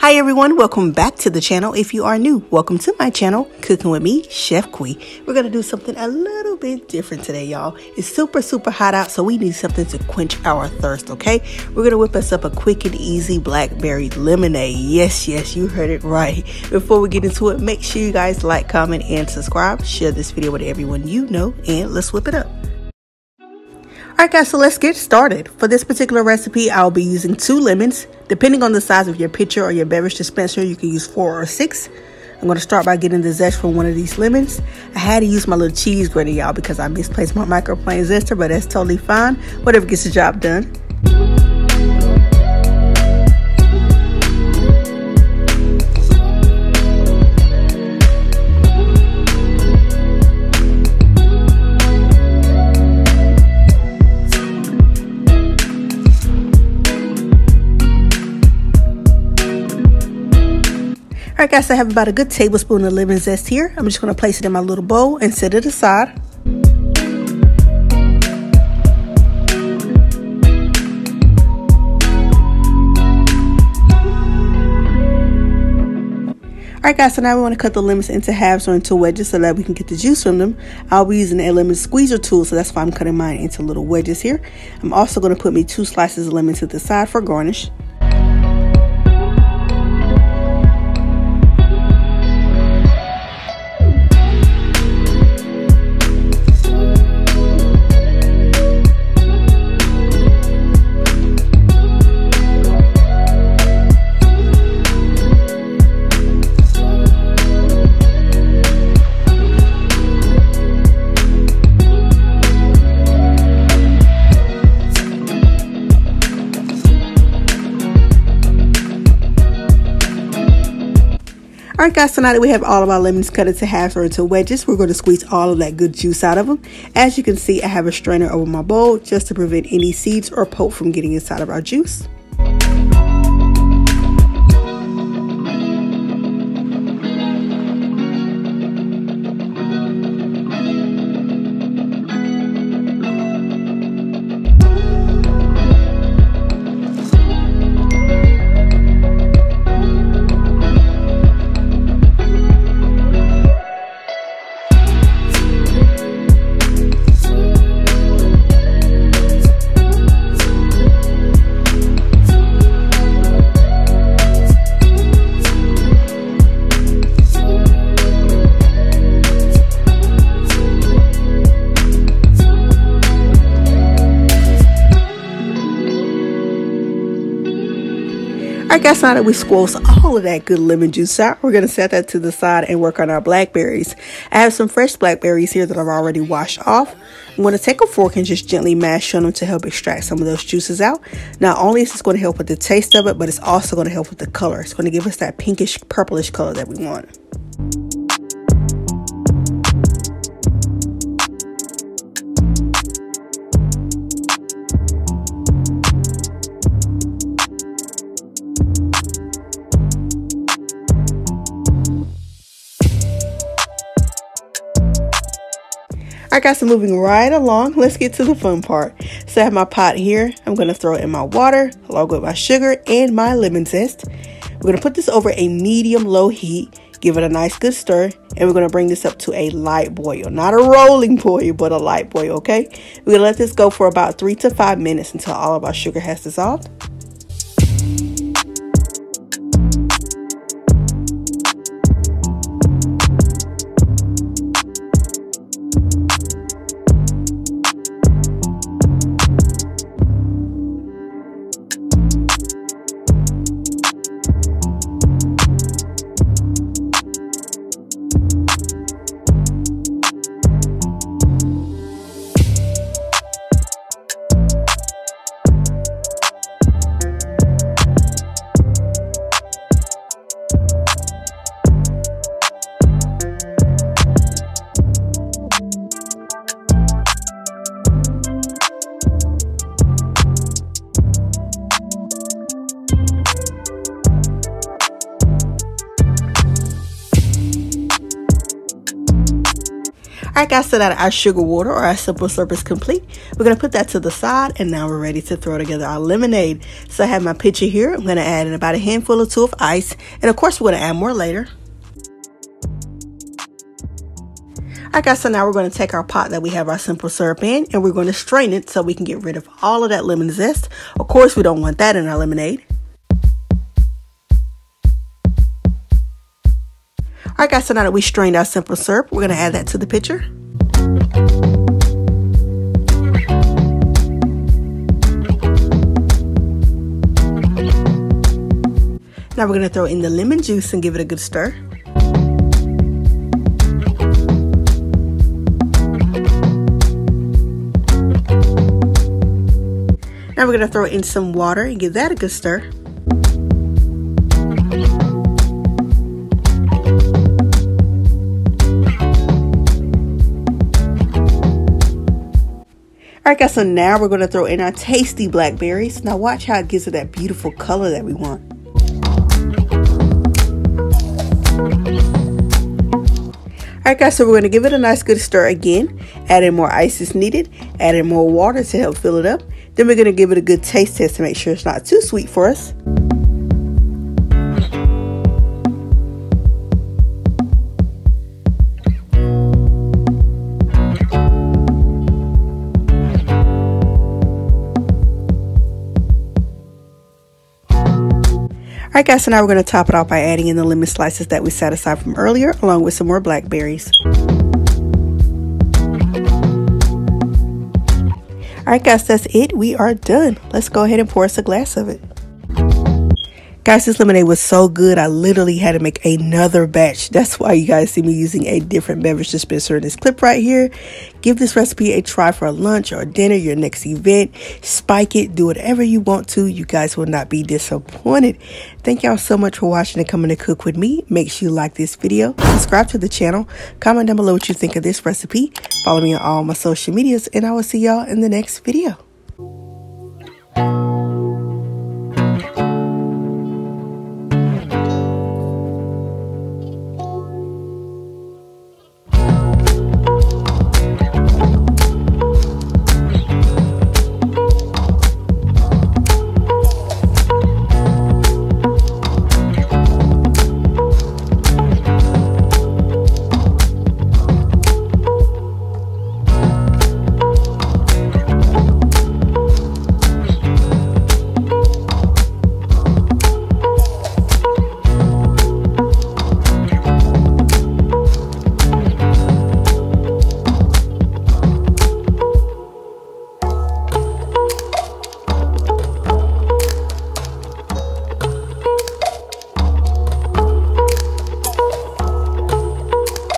Hi everyone, welcome back to the channel. If you are new, welcome to my channel, Cooking with me, chefqe. We're going to do something a little bit different today, y'all. It's super hot out, so we need something to quench our thirst, okay? We're going to whip us up a quick and easy blackberry lemonade. Yes, you heard it right. Before we get into it, make sure you guys like, comment, and subscribe. Share this video with everyone you know, and let's whip it up. Alright guys, so let's get started. For this particular recipe, I'll be using 2 lemons. Depending on the size of your pitcher or your beverage dispenser, you can use 4 or 6. I'm going to start by getting the zest from one of these lemons. I had to use my little cheese grater, y'all, because I misplaced my microplane zester, but that's totally fine. Whatever gets the job done. Alright guys, I have about a good tablespoon of lemon zest here. I'm just going to place it in my little bowl and set it aside. Alright guys, so now we want to cut the lemons into halves or into wedges so that we can get the juice from them. I'll be using a lemon squeezer tool, so that's why I'm cutting mine into little wedges here. I'm also going to put me 2 slices of lemon to the side for garnish. Alright guys, so now that we have all of our lemons cut into halves or into wedges, we're going to squeeze all of that good juice out of them. As you can see, I have a strainer over my bowl just to prevent any seeds or pulp from getting inside of our juice. Alright guys, now that we squoze all of that good lemon juice out, we're going to set that to the side and work on our blackberries. I have some fresh blackberries here that I've already washed off. I'm going to take a fork and just gently mash on them to help extract some of those juices out. Not only is this going to help with the taste of it, but it's also going to help with the color. It's going to give us that pinkish purplish color that we want. Alright guys, so moving right along, let's get to the fun part. So I have my pot here. I'm going to throw in my water along with my sugar and my lemon zest. We're going to put this over a medium-low heat, give it a nice good stir, and we're going to bring this up to a light boil. Not a rolling boil, but a light boil, okay? We're going to let this go for about 3 to 5 minutes until all of our sugar has dissolved. Alright guys, so now that our sugar water or our simple syrup is complete, we're going to put that to the side, and now we're ready to throw together our lemonade. So I have my pitcher here. I'm going to add in about a handful or two of ice, and of course we're going to add more later. Alright guys, so now we're going to take our pot that we have our simple syrup in, and we're going to strain it so we can get rid of all of that lemon zest. Of course we don't want that in our lemonade. Alright guys, so now that we strained our simple syrup, we're going to add that to the pitcher. Now we're going to throw in the lemon juice and give it a good stir. Now we're going to throw in some water and give that a good stir. Alright guys, so now we're going to throw in our tasty blackberries. Now watch how it gives it that beautiful color that we want. Alright guys, so we're going to give it a nice good stir again. Add in more ice as needed. Add in more water to help fill it up. Then we're going to give it a good taste test to make sure it's not too sweet for us. Alright guys, so now we're going to top it off by adding in the lemon slices that we set aside from earlier, along with some more blackberries. Alright guys, that's it. We are done. Let's go ahead and pour us a glass of it. Guys, this lemonade was so good, I literally had to make another batch. That's why you guys see me using a different beverage dispenser in this clip right here. Give this recipe a try for a lunch or dinner, your next event. Spike it, do whatever you want to. You guys will not be disappointed. Thank y'all so much for watching and coming to cook with me. Make sure you like this video, subscribe to the channel, comment down below what you think of this recipe. Follow me on all my social medias, and I will see y'all in the next video.